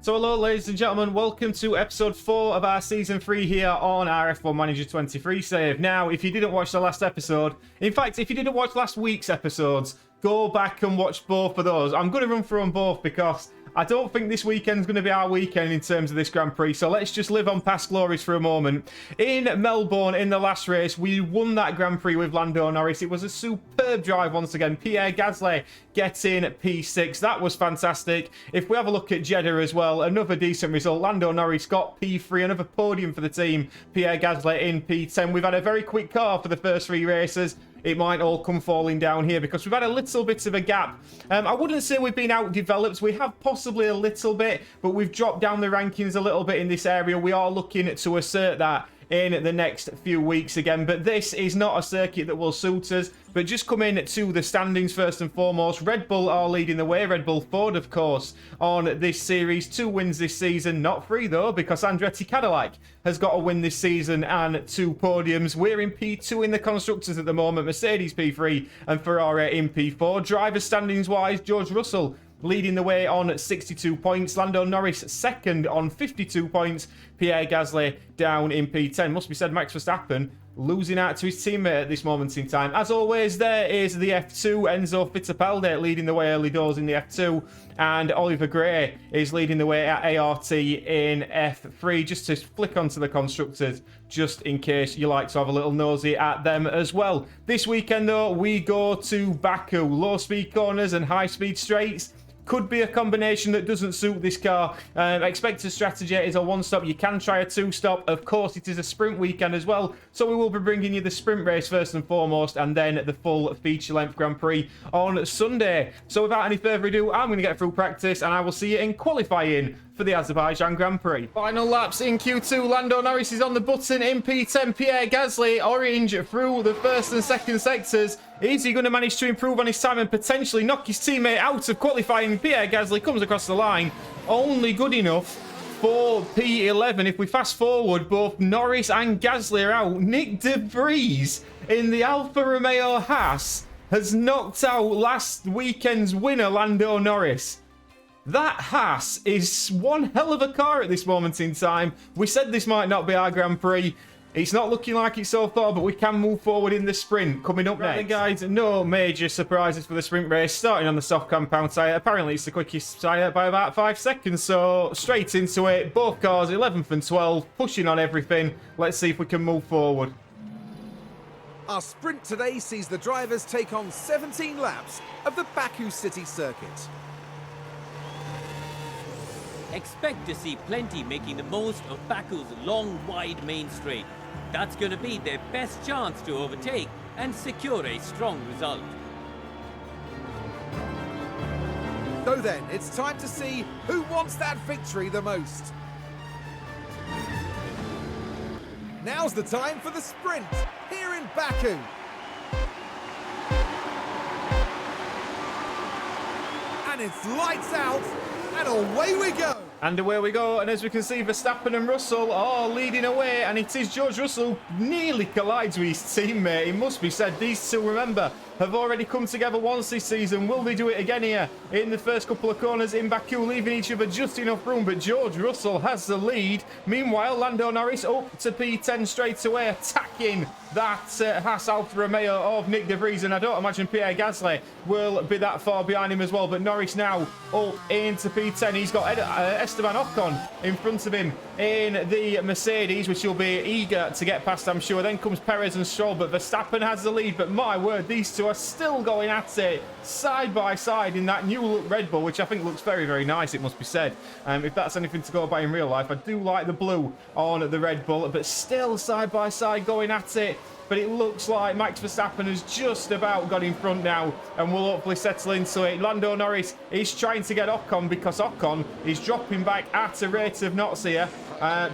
So hello ladies and gentlemen, welcome to episode 4 of our season 3 here on our F1 Manager 23 save. Now, if you didn't watch the last episode, in fact, if you didn't watch last week's episodes, go back and watch both of those. I'm going to run through them both because I don't think this weekend's going to be our weekend in terms of this Grand Prix, so let's just live on past glories for a moment. In Melbourne, in the last race, we won that Grand Prix with Lando Norris. It was a superb drive once again. Pierre Gasly getting P6. That was fantastic. If we have a look at Jeddah as well, another decent result. Lando Norris got P3, another podium for the team. Pierre Gasly in P10. We've had a very quick car for the first 3 races. It might all come falling down here because we've had a little bit of a gap. I wouldn't say we've been outdeveloped. We have possibly a little bit, but we've dropped down the rankings a little bit in this area. We are looking to assert that in the next few weeks again, but this is not a circuit that will suit us. But just come in to the standings first and foremost. Red Bull are leading the way. Red Bull Ford, of course, on this series. 2 wins this season. Not 3, though, because Andretti Cadillac has got a win this season and 2 podiums. We're in P2 in the Constructors at the moment. Mercedes P3 and Ferrari in P4. Driver standings-wise, George Russell leading the way on 62 points. Lando Norris second on 52 points. Pierre Gasly down in P10. Must be said, Max Verstappen losing out to his teammate at this moment in time. As always, there is the F2. Enzo Fittipaldi leading the way early doors in the F2. And Oliver Gray is leading the way at ART in F3. Just to flick onto the Constructors, just in case you like to have a little nosy at them as well. This weekend, though, we go to Baku. Low-speed corners and high-speed straights. Could be a combination that doesn't suit this car. Expected strategy is a 1-stop. You can try a 2-stop. Of course, it is a sprint weekend as well. So we will be bringing you the sprint race first and foremost, and then the full feature-length Grand Prix on Sunday. So without any further ado, I'm going to get through practice, and I will see you in qualifying for the Azerbaijan Grand Prix. Final laps in Q2. Lando Norris is on the button in P10. Pierre Gasly, orange, through the first and second sectors. Is he going to manage to improve on his time and potentially knock his teammate out of qualifying? Pierre Gasly comes across the line. Only good enough for P11. If we fast forward, both Norris and Gasly are out. Nick debrief in the Alfa Romeo Haas has knocked out last weekend's winner, Lando Norris. That Haas is one hell of a car at this moment in time. We said this might not be our Grand Prix. It's not looking like it so far, but we can move forward in the sprint. Coming up next, guys, no major surprises for the sprint race. Starting on the soft compound tyre. Apparently, it's the quickest tyre by about 5 seconds. So, straight into it. Both cars, 11th and 12th, pushing on everything. Let's see if we can move forward. Our sprint today sees the drivers take on 17 laps of the Baku City circuit. Expect to see plenty making the most of Baku's long, wide main straight. That's going to be their best chance to overtake and secure a strong result. So then, it's time to see who wants that victory the most. Now's the time for the sprint here in Baku. And it's lights out, and away we go. And away we go, and as we can see, Verstappen and Russell are leading away, and it is George Russell nearly collides with his teammate. It must be said, these two, remember, have already come together once this season. Will they do it again here in the first couple of corners in Baku, leaving each other just enough room? But George Russell has the lead. Meanwhile, Lando Norris up to P10 straight away, attacking that Haas Alfa Romeo of Nick debrief, and I don't imagine Pierre Gasly will be that far behind him as well. But Norris now up into P10. He's got Esteban Ocon in front of him in the Mercedes, which will be eager to get past, I'm sure. Then comes Perez and Stroll, but Verstappen has the lead. But my word, these two are still going at it side by side in that new look Red Bull, which I think looks very, very nice, it must be said. If that's anything to go by in real life, I do like the blue on the Red Bull, but still side by side going at it. But it looks like Max Verstappen has just about got in front now and will hopefully settle into it. Lando Norris is trying to get Ocon because Ocon is dropping back at a rate of knots here.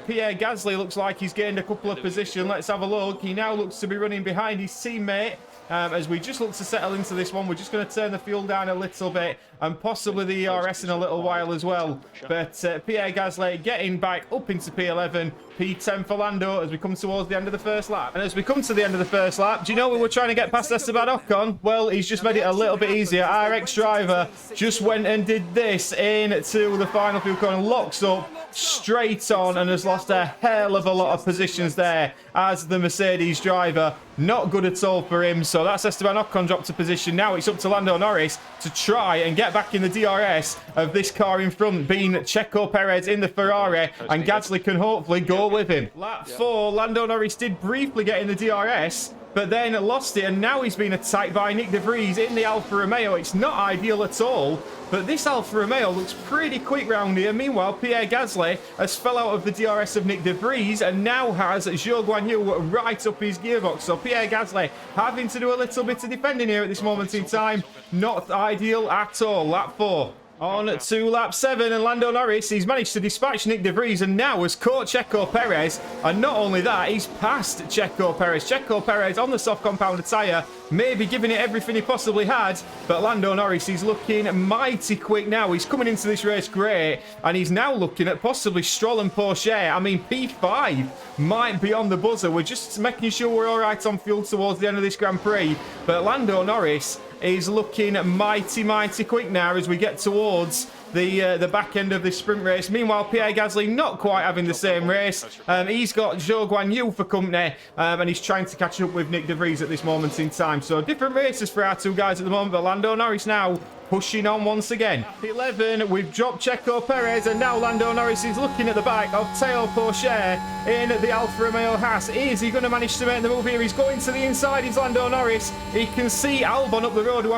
Pierre Gasly looks like he's gained a couple of positions. Let's have a look. He now looks to be running behind his teammate. As we just look to settle into this one. We're just going to turn the fuel down a little bit and possibly the ERS in a little while as well. But Pierre Gasly getting back up into P11, P10 for Lando as we come towards the end of the first lap. And as we come to the end of the first lap, do you know we were trying to get past Esteban Ocon? Well, he's just made it a little bit easier. Our ex-driver just went and did this into the final fuel corner, locks up straight on, and has lost a hell of a lot of positions there as the Mercedes driver. Not good at all for him. So that's Esteban Ocon dropped a position. Now it's up to Lando Norris to try and get back in the DRS of this car in front, being Checo Perez in the Ferrari, and Gasly can hopefully go with him. Lap 4, Lando Norris did briefly get in the DRS, but then lost it, and now he's been attacked by Nick De Vries in the Alfa Romeo. It's not ideal at all, but this Alfa Romeo looks pretty quick round here. Meanwhile, Pierre Gasly has fell out of the DRS of Nick De Vries and now has Zhou Guanyu right up his gearbox. So Pierre Gasly having to do a little bit of defending here at this moment in time. Not ideal at all. Lap 4. On to lap 7, and Lando Norris, he's managed to dispatch Nick De Vries and now has caught Checo Perez. And not only that, he's passed Checo Perez. Checo Perez on the soft compounded tyre, maybe giving it everything he possibly had. But Lando Norris is looking mighty quick now. He's coming into this race great, and he's now looking at possibly Stroll and Porsche. I mean, P5 might be on the buzzer. We're just making sure we're all right on fuel towards the end of this Grand Prix. But Lando Norris is looking mighty quick now as we get towards the back end of this sprint race. Meanwhile, Pierre Gasly not quite having the same race. He's got Zhou Guanyu for company, and he's trying to catch up with Nick De Vries at this moment in time. So different races for our two guys at the moment, but Lando Norris now pushing on once again. P11, we've dropped Checo Perez, and now Lando Norris is looking at the back of Théo Pourchaire in the Alfa Romeo Haas. Is he going to manage to make the move here? He's going to the inside, is Lando Norris. He can see Albon up the road, who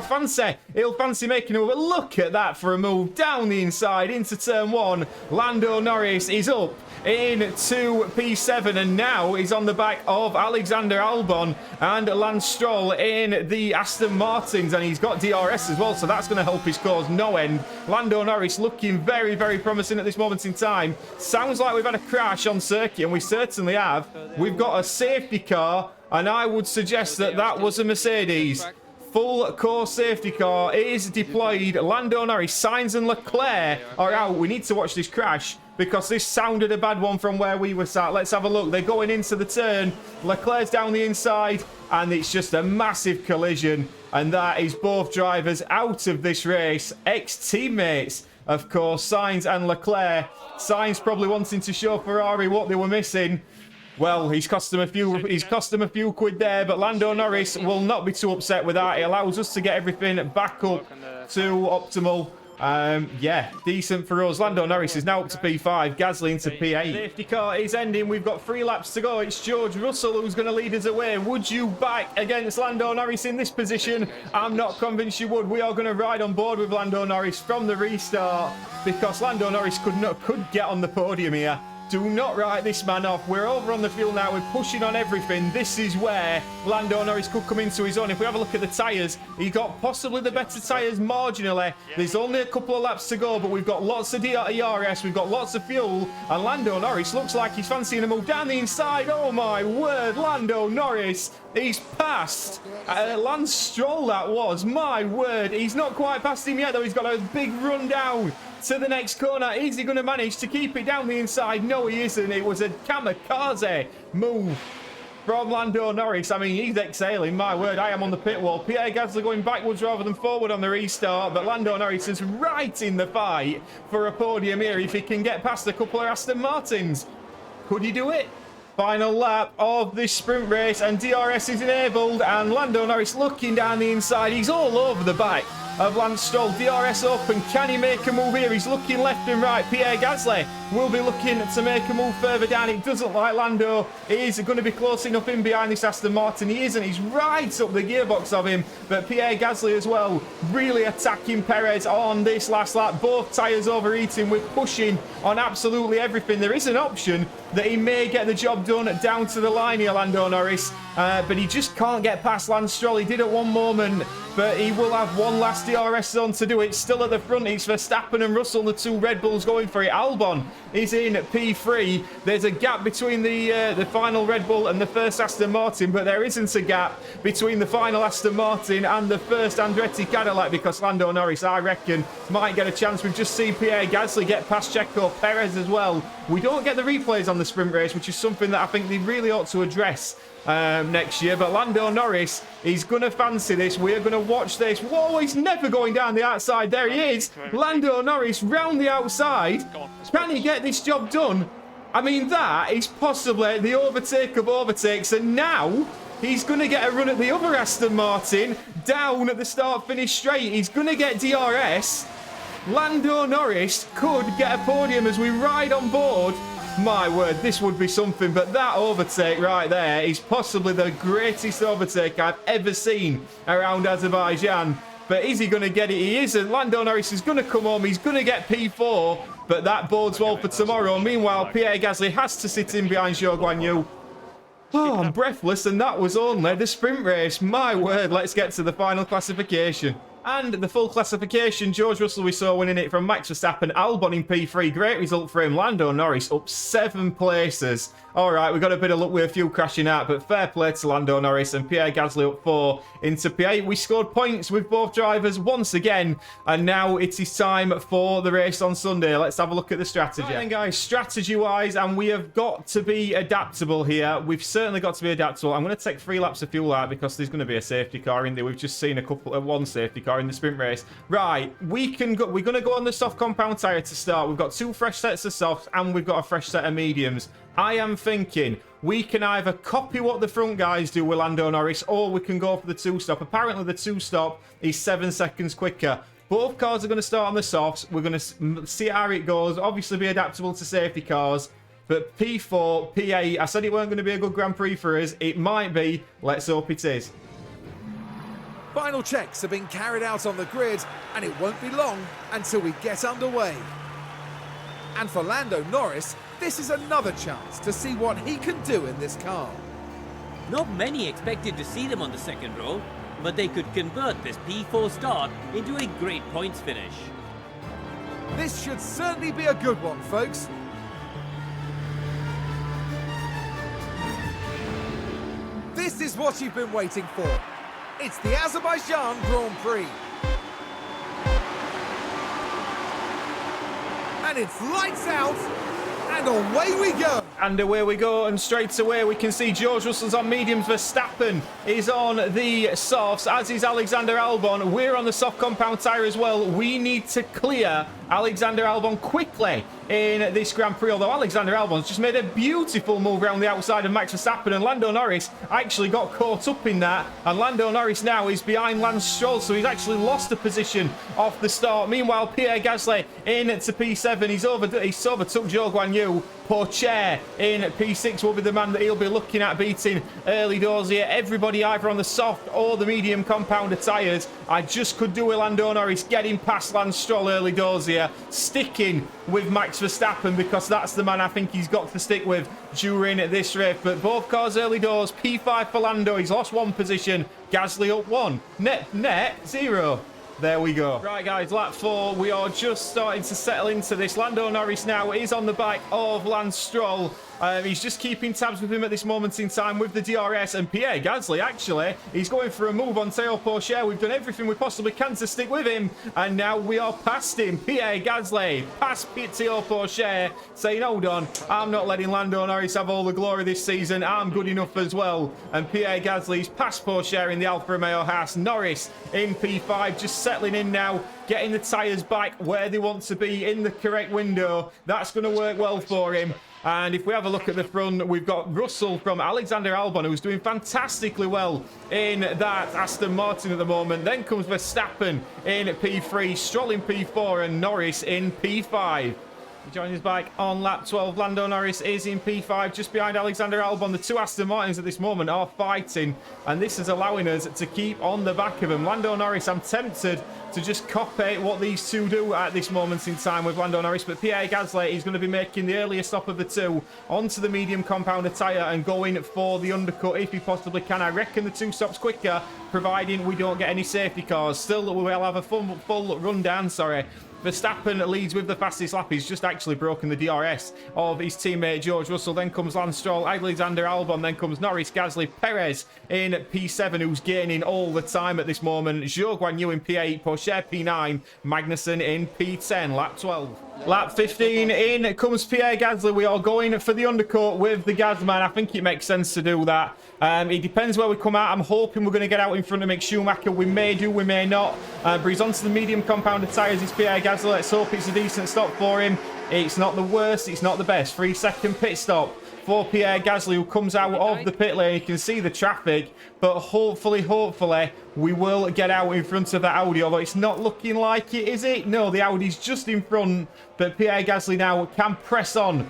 he'll fancy making a move. But look at that for a move down the inside into turn 1. Lando Norris is up into P7, and now he's on the back of Alexander Albon and Lance Stroll in the Aston Martins, and he's got DRS as well, so that's going to help his cause no end. Lando Norris looking very promising at this moment in time. Sounds like we've had a crash on circuit, and we certainly have. We've got a safety car, and I would suggest that that was a Mercedes. Full course safety car is deployed. Lando Norris, Sainz and Leclerc are out. We need to watch this crash because this sounded a bad one from where we were sat. Let's have a look. They're going into the turn. Leclerc's down the inside, and it's just a massive collision. And that is both drivers out of this race. Ex-teammates, of course, Sainz and Leclerc. Sainz probably wanting to show Ferrari what they were missing. Well, he's cost them a few quid there, but Lando Norris will not be too upset with that. It allows us to get everything back up to optimal. Yeah, decent for us. Lando Norris is now up to P5, Gasly into P8. Safety car is ending. We've got 3 laps to go. It's George Russell who's going to lead us away. Would you back against Lando Norris in this position? I'm not convinced you would. We are going to ride on board with Lando Norris from the restart because Lando Norris could get on the podium here. Do not write this man off. We're over on the field now. We're pushing on everything. This is where Lando Norris could come into his own. If we have a look at the tyres, he got possibly the better tyres marginally. There's only a couple of laps to go, but we've got lots of DRS. We've got lots of fuel. And Lando Norris looks like he's fancying a move down the inside. Oh, my word. Lando Norris. He's passed Lance Stroll, that was. My word. He's not quite past him yet, though. He's got a big run down to the next corner. Is he going to manage to keep it down the inside? No, he isn't. It was a kamikaze move from Lando Norris. I mean, he's exhaling. My word, I am on the pit wall. Pierre Gasly going backwards rather than forward on the restart, but Lando Norris is right in the fight for a podium here if he can get past a couple of Aston Martins. Could he do it? Final lap of this sprint race, and DRS is enabled, and Lando Norris looking down the inside. He's all over the back of Lance Stroll. DRS open. Can he make a move here? He's looking left and right. Pierre Gasly will be looking to make a move further down. It doesn't like Lando is going to be close enough in behind this Aston Martin. He isn't. He's right up the gearbox of him. But Pierre Gasly as well, really attacking Perez on this last lap. Both tyres overheating. We're pushing on absolutely everything. There is an option that he may get the job done down to the line here, Lando Norris. but he just can't get past Lance Stroll. He did at one moment, but he will have one last DRS zone to do it. Still at the front, it's Verstappen and Russell, the two Red Bulls going for it. Albon is in P3. There's a gap between the final Red Bull and the first Aston Martin, but there isn't a gap between the final Aston Martin and the first Andretti Cadillac, because Lando Norris, I reckon, might get a chance. We've just seen Pierre Gasly get past Checo Perez as well. We don't get the replays on the sprint race, which is something that I think they really ought to address next year. But Lando Norris, he's going to fancy this. We're going to watch this. Whoa, he's never going down the outside. There he is. Lando Norris round the outside. Can he get this job done? I mean, that is possibly the overtake of overtakes. And now he's going to get a run at the other Aston Martin down at the start-finish straight. He's going to get DRS. Lando Norris could get a podium as we ride on board. My word, this would be something. But that overtake right there is possibly the greatest overtake I've ever seen around Azerbaijan. But is he going to get it? He isn't. Lando Norris is going to come home. He's going to get P4. But that bodes well for tomorrow. Meanwhile, Pierre Gasly has to sit in behind Zhou Guanyu. Oh, I'm breathless, and that was only the sprint race. My word, let's get to the final classification. And the full classification, George Russell we saw winning it from Max Verstappen, Albon in P3, great result for him. Lando Norris up 7 places. All right, we got a bit of luck with a few crashing out, but fair play to Lando Norris, and Pierre Gasly up 4 into P8. We scored points with both drivers once again, and now it is time for the race on Sunday. Let's have a look at the strategy. Right then, guys, strategy-wise, and we have got to be adaptable here. We've certainly got to be adaptable. I'm going to take 3 laps of fuel out because there's going to be a safety car in there. We've just seen one safety car in the sprint race. Right, we're going to go on the soft compound tyre to start. We've got 2 fresh sets of softs, and we've got a fresh set of mediums. I am thinking we can either copy what the front guys do with Lando Norris, or we can go for the 2-stop. Apparently, the 2-stop is 7 seconds quicker. Both cars are going to start on the softs. We're going to see how it goes. Obviously, be adaptable to safety cars. But P4, P8, I said it weren't going to be a good Grand Prix for us. It might be. Let's hope it is. Final checks have been carried out on the grid, and it won't be long until we get underway. And for Lando Norris, this is another chance to see what he can do in this car. Not many expected to see them on the second row, but they could convert this P4 start into a great points finish. This should certainly be a good one, folks. This is what you've been waiting for. It's the Azerbaijan Grand Prix. And it's lights out, and away we go. And away we go, and straight away we can see George Russell's on mediums. Verstappen is on the softs, as is Alexander Albon. We're on the soft compound tyre as well. We need to clear Alexander Albon quickly in this Grand Prix, although Alexander Albon's just made a beautiful move around the outside of Max Verstappen, and Lando Norris actually got caught up in that, and Lando Norris now is behind Lance Stroll, so he's actually lost a position off the start. Meanwhile, Pierre Gasly in to P7. He's overtook Zhou Guanyu. Pourchaire in P6 will be the man that he'll be looking at beating early doors here. Everybody either on the soft or the medium compounder tyres. I just could do with Lando Norris getting past Lance Stroll early doors here, sticking with Max Verstappen, because that's the man I think he's got to stick with during this race. But both cars early doors. P5 for Lando. He's lost 1 position. Gasly up 1. Net 0. There we go. Right, guys, lap 4. We are just starting to settle into this. Lando Norris now is on the back of Lance Stroll. He's just keeping tabs with him at this moment in time with the DRS. And Pierre Gasly, actually, he's going for a move on Théo Pourchaire. We've done everything we possibly can to stick with him. And now we are past him. Pierre Gasly past Théo Pourchaire, saying, hold on, I'm not letting Lando Norris have all the glory this season. I'm good enough as well. And Pierre Gasly's past Pourchaire in the Alfa Romeo Haas. Norris in P5, just settling in now, getting the tyres back where they want to be in the correct window. That's going to work well for him. And if we have a look at the front, we've got Russell from Alexander Albon, who's doing fantastically well in that Aston Martin at the moment. Then comes Verstappen in P3, Stroll in P4, and Norris in P5. Joining his bike on lap 12, Lando Norris is in P5, just behind Alexander Albon. The two Aston Martins at this moment are fighting, and this is allowing us to keep on the back of him. Lando Norris, I'm tempted to just copy what these two do at this moment in time with Lando Norris, but Pierre Gasly is going to be making the earlier stop of the two onto the medium compounder tyre and going for the undercut if he possibly can. I reckon the two stops quicker, providing we don't get any safety cars. Still, we will have a full rundown, Verstappen leads with the fastest lap. He's just actually broken the DRS of his teammate George Russell. Then comes Lance Stroll, Alexander Albon. Then comes Norris, Gasly, Perez in P7, who's gaining all the time at this moment. Zhou Guanyu in P8, Porsche P9, Magnussen in P10, lap 12. Lap 15, in comes Pierre Gasly. We are going for the undercut with the Gasman. I think it makes sense to do that. It depends where we come out. I'm hoping we're going to get out in front of Mick Schumacher. We may do, we may not. But he's onto the medium compounded tyres. It's Pierre Gasly. Let's hope it's a decent stop for him. It's not the worst. It's not the best. 3-second pit stop for Pierre Gasly, who comes out of the pit lane. You can see the traffic, but hopefully, we will get out in front of that Audi, although it's not looking like it, is it? No, the Audi's just in front, but Pierre Gasly now can press on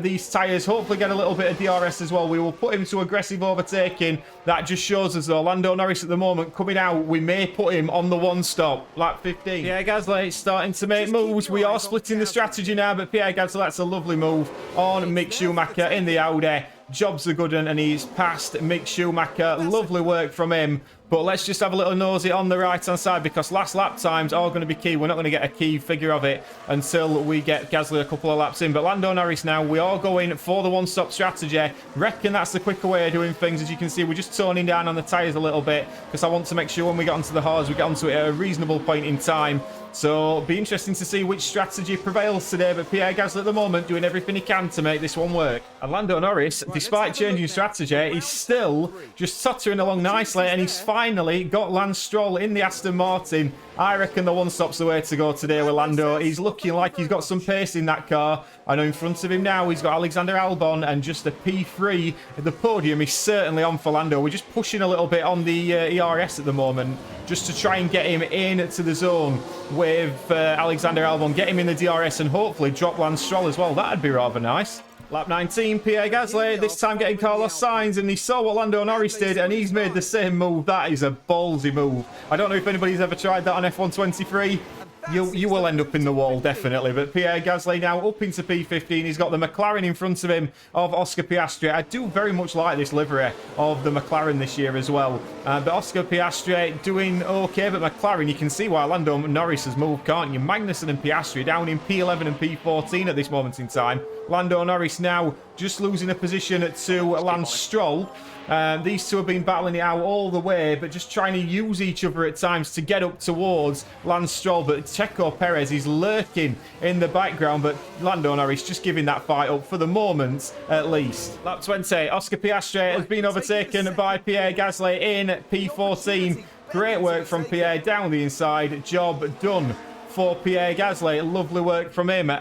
these tyres, hopefully get a little bit of DRS as well. We will put him to aggressive overtaking. That just shows us, though, Lando Norris at the moment coming out, we may put him on the one stop, lap 15. Pierre Gasly starting to make moves. We are splitting the strategy now, but Pierre Gasly, that's a lovely move on Mick Schumacher in the Audi. Jobs are good, and he's passed Mick Schumacher. Lovely work from him. But let's just have a little nosy on the right-hand side, because last lap times are going to be key. We're not going to get a key figure of it until we get Gasly a couple of laps in. But Lando Norris now, we are going for the one-stop strategy. Reckon that's the quicker way of doing things. As you can see, we're just toning down on the tyres a little bit, because I want to make sure when we get onto the hards, we get onto it at a reasonable point in time. So it'll be interesting to see which strategy prevails today, but Pierre Gasly at the moment doing everything he can to make this one work. And Lando Norris, despite changing strategy, he's still just tottering along nicely, and he's finally got Lance Stroll in the Aston Martin. I reckon the one-stop's the way to go today with Lando. He's looking like he's got some pace in that car. I know in front of him now he's got Alexander Albon and just a P3. The podium is certainly on for Lando. We're just pushing a little bit on the ERS at the moment, just to try and get him into the zone with Alexander Albon, get him in the DRS and hopefully drop Lance Stroll as well. That'd be rather nice. Lap 19, Pierre Gasly, this time getting Carlos Sainz, and he saw what Lando Norris did, and he's made the same move. That is a ballsy move. I don't know if anybody's ever tried that on F1 23. You will end up in the wall, definitely. But Pierre Gasly now up into P15. He's got the McLaren in front of him of Oscar Piastri. I do very much like this livery of the McLaren this year as well. But Oscar Piastri doing okay. But McLaren, you can see why Lando Norris has moved, can't you? Magnussen and Piastri down in P11 and P14 at this moment in time. Lando Norris now just losing a position to Lance Stroll. These two have been battling it out all the way, but just trying to use each other at times to get up towards Lance Stroll. But Checo Perez is lurking in the background, but Lando Norris just giving that fight up for the moment, at least. Lap 20, Oscar Piastri has been overtaken by Pierre Gasly in P14. Great work from Pierre down the inside. Job done for Pierre Gasly. Lovely work from him.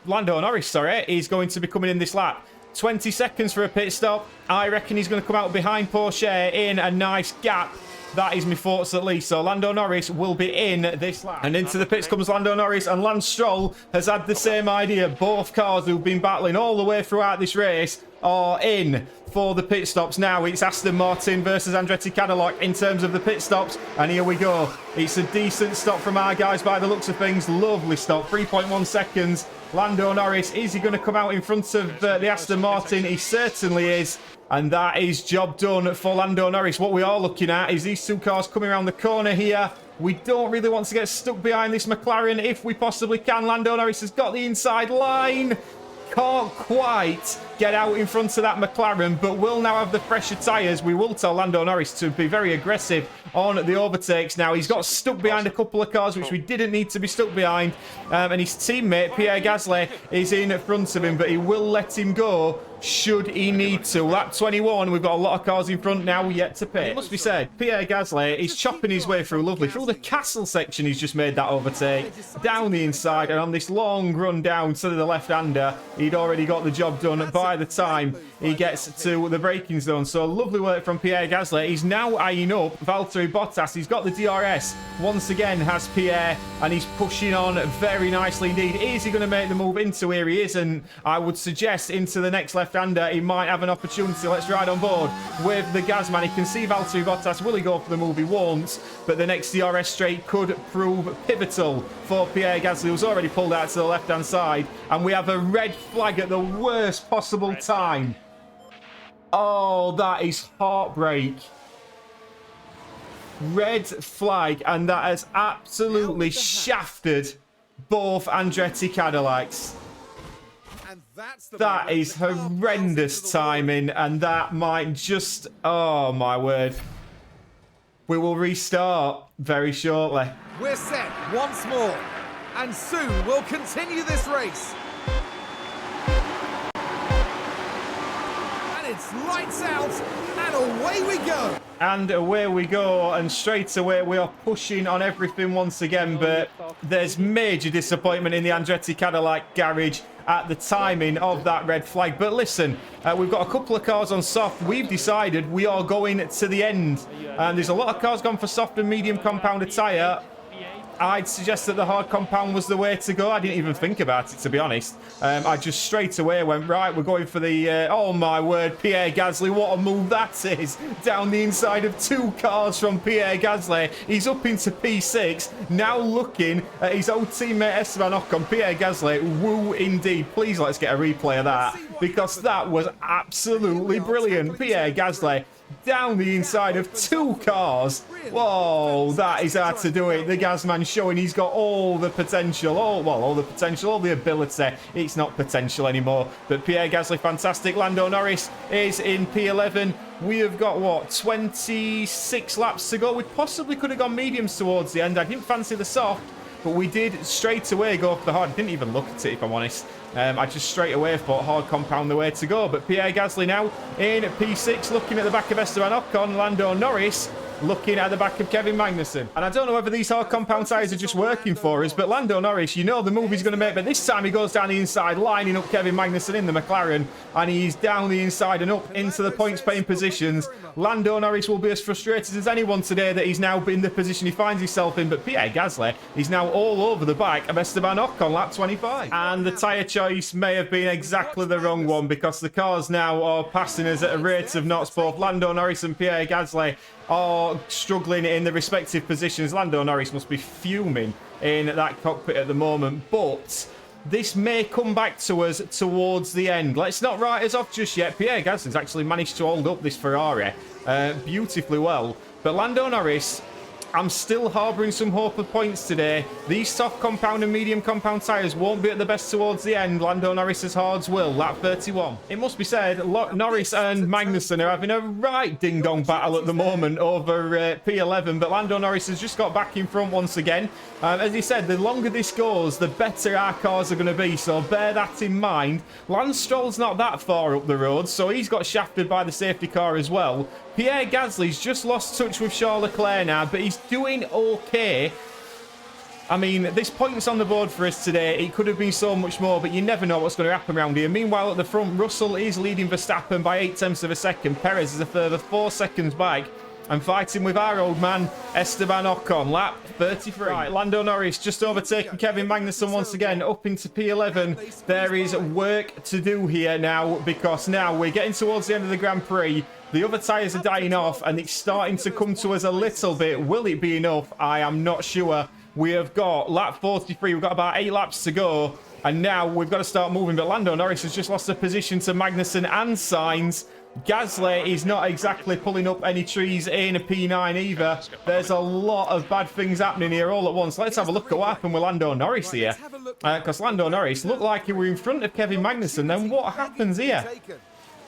Lando Norris, is going to be coming in this lap. 20 seconds for a pit stop. I reckon he's going to come out behind Porsche in a nice gap. That is my thoughts at least. So Lando Norris will be in this lap. And into the pits comes Lando Norris, and Lance Stroll has had the same idea. Both cars who've been battling all the way throughout this race are in for the pit stops. Now it's Aston Martin versus Andretti Cadillac in terms of the pit stops. And here we go. It's a decent stop from our guys by the looks of things. Lovely stop. 3.1 seconds. Lando Norris, is he going to come out in front of the Aston Martin? He certainly is. And that is job done for Lando Norris. What we are looking at is these two cars coming around the corner here. We don't really want to get stuck behind this McLaren if we possibly can. Lando Norris has got the inside line. Can't quite get out in front of that McLaren, but will now have the fresher tyres. We will tell Lando Norris to be very aggressive on the overtakes now. He's got stuck behind a couple of cars, which we didn't need to be stuck behind. And his teammate, Pierre Gasly, is in front of him, but he will let him go should he need to. Lap 21, we've got a lot of cars in front now yet to pit. It must be said, Pierre Gasly is chopping his way through lovely. Through the castle section, he's just made that overtake. Down the inside, and on this long run down to the left-hander, he'd already got the job done by by the time he gets to the braking zone. So lovely work from Pierre Gasly. He's now eyeing up Valtteri Bottas. He's got the DRS. Once again has Pierre, and he's pushing on very nicely indeed. Is he going to make the move into here? He isn't. I would suggest into the next left-hander. He might have an opportunity. Let's ride on board with the Gasman. He can see Valtteri Bottas. Will he go for the move? He won't. But the next DRS straight could prove pivotal for Pierre Gasly, who's already pulled out to the left-hand side. And we have a red flag at the worst possible time. Oh, that is heartbreak. Red flag, and that has absolutely shafted both Andretti Cadillacs. That is horrendous timing, and that might just... Oh, my word. We will restart very shortly. We're set once more, and soon we'll continue this race. And it's lights out, and away we go. And away we go, and straight away we are pushing on everything once again, but there's major disappointment in the Andretti Cadillac garage at the timing of that red flag. But listen, we've got a couple of cars on soft. We've decided we are going to the end, and there's a lot of cars gone for soft and medium compounded tyre. I'd suggest that the hard compound was the way to go. I didn't even think about it, to be honest. I just straight away went, right, we're going for the... oh, my word, Pierre Gasly. What a move that is. Down the inside of two cars from Pierre Gasly. He's up into P6. Now looking at his old teammate Esteban Ocon. Pierre Gasly, woo indeed. Please let's get a replay of that, because that was absolutely brilliant. Pierre Gasly down the inside of two cars. Whoa, that is hard to do it. The Gasman showing he's got all the potential. All the potential, all the ability. It's not potential anymore. But Pierre Gasly, fantastic. Lando Norris is in P11. We have got, what, 26 laps to go. We possibly could have gone mediums towards the end. I didn't fancy the soft, but we did straight away go for the hard. I didn't even look at it, if I'm honest. I just straight away thought hard compound the way to go. But Pierre Gasly now in P6, looking at the back of Esteban Ocon. Lando Norris looking at the back of Kevin Magnussen. And I don't know whether these hard compound tyres are just working for us, but Lando Norris, you know the move he's going to make, but this time he goes down the inside, lining up Kevin Magnussen in the McLaren, and he's down the inside and up into the points-paying positions. Lando Norris will be as frustrated as anyone today that he's now in the position he finds himself in, but Pierre Gasly is now all over the back of Esteban Ocon, lap 25. And the tyre choice may have been exactly the wrong one, because the cars now are passing us at a rate of knots. Both Lando Norris and Pierre Gasly are struggling in the respective positions. Lando Norris must be fuming in that cockpit at the moment, but this may come back to us towards the end. Let's not write us off just yet. Pierre Gasly's actually managed to hold up this Ferrari beautifully well, but Lando Norris, I'm still harbouring some hope of points today. These soft compound and medium compound tyres won't be at the best towards the end. Lando Norris's hards will, lap 31. It must be said, Norris and Magnussen are having a right ding-dong battle at the moment over P11, but Lando Norris has just got back in front once again. As he said, the longer this goes, the better our cars are going to be, so bear that in mind. Lance Stroll's not that far up the road, so he's got shafted by the safety car as well. Pierre Gasly's just lost touch with Charles Leclerc now, but he's doing okay. I mean, this point's on the board for us today. It could have been so much more, but you never know what's going to happen around here. Meanwhile, at the front, Russell is leading Verstappen by 0.8 of a second. Perez is a further 4 seconds back, and fighting with our old man, Esteban Ocon, lap 33. Right, Lando Norris just overtaking Kevin Magnussen once again, up into P11. There is work to do here now, because now we're getting towards the end of the Grand Prix. The other tyres are dying off, and it's starting to come to us a little bit. Will it be enough? I am not sure. We have got lap 43. We've got about 8 laps to go, and now we've got to start moving. But Lando Norris has just lost a position to Magnussen and Sainz. Gasly is not exactly pulling up any trees in a P9 either. There's a lot of bad things happening here all at once. Let's have a look at what happened with Lando Norris here. Because Lando Norris looked like he were in front of Kevin Magnussen. Then what happens here?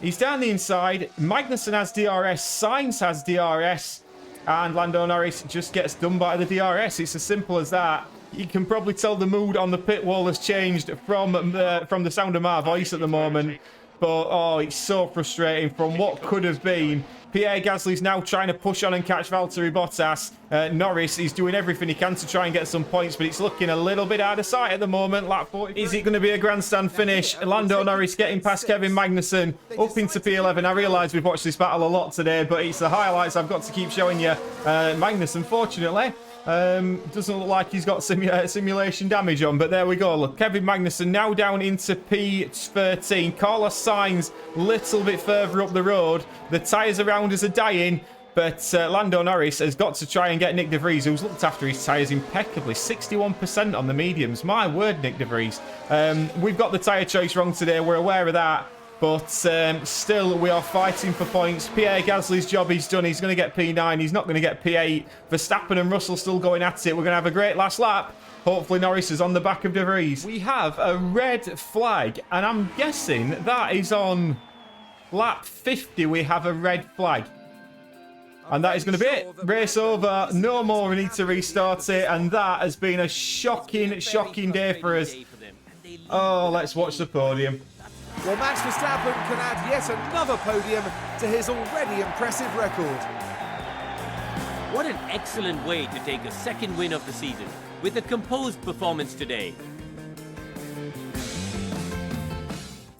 He's down the inside. Magnussen has DRS. Sainz has DRS. And Lando Norris just gets done by the DRS. It's as simple as that. You can probably tell the mood on the pit wall has changed from the sound of my voice at the moment. But, oh, it's so frustrating. From what could have been Pierre Gasly's now trying to push on and catch Valtteri Bottas. Norris is doing everything he can to try and get some points, but it's looking a little bit out of sight at the moment. Lap 40. Is it going to be a grandstand finish? Lando Norris getting past Kevin Magnussen up into P11. I realise we've watched this battle a lot today, but it's the highlights I've got to keep showing you. Magnussen, fortunately, doesn't look like he's got simulation damage on, but there we go. Look, Kevin Magnussen now down into P13. Carlos Sainz little bit further up the road. The tyres around us are dying, but Lando Norris has got to try and get Nick De Vries, who's looked after his tyres impeccably. 61% on the mediums. My word, Nick De Vries. We've got the tyre choice wrong today. We're aware of that. But still, we are fighting for points. Pierre Gasly's job is done. He's going to get P9. He's not going to get P8. Verstappen and Russell still going at it. We're going to have a great last lap. Hopefully, Norris is on the back of De Vries. We have a red flag, and I'm guessing that is on lap 50. We have a red flag. And that is going to be it. Race over. No more. We need to restart it. And that has been a shocking, shocking day for us. Oh, let's watch the podium. Well, Max Verstappen can add yet another podium to his already impressive record. What an excellent way to take a second win of the season with a composed performance today.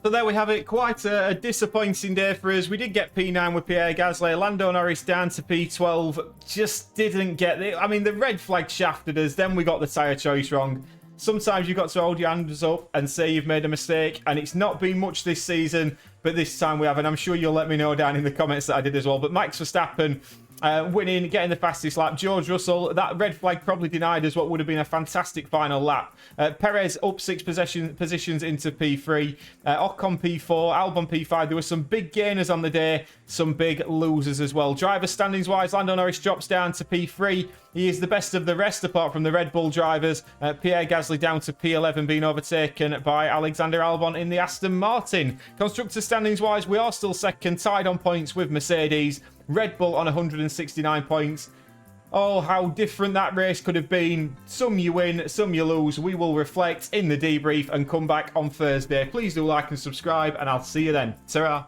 So there we have it. Quite a disappointing day for us. We did get P9 with Pierre Gasly. Lando Norris down to P12. Just didn't get it. I mean, the red flag shafted us. Then we got the tyre choice wrong. Sometimes you've got to hold your hands up and say you've made a mistake, and it's not been much this season, but this time we have, and I'm sure you'll let me know down in the comments that I did as well. But Max Verstappen winning, getting the fastest lap. George Russell, that red flag probably denied us what would have been a fantastic final lap. Perez up 6 positions into P3. Ocon P4, Albon P5. There were some big gainers on the day, some big losers as well. Driver standings wise, Lando Norris drops down to P3. He is the best of the rest apart from the Red Bull drivers. Pierre Gasly down to P11, being overtaken by Alexander Albon in the Aston Martin. Constructor standings wise, we are still second, tied on points with Mercedes. Red Bull on 169 points. Oh, how different that race could have been. Some you win, some you lose. We will reflect in the debrief and come back on Thursday. Please do like and subscribe, and I'll see you then. Ta-ra.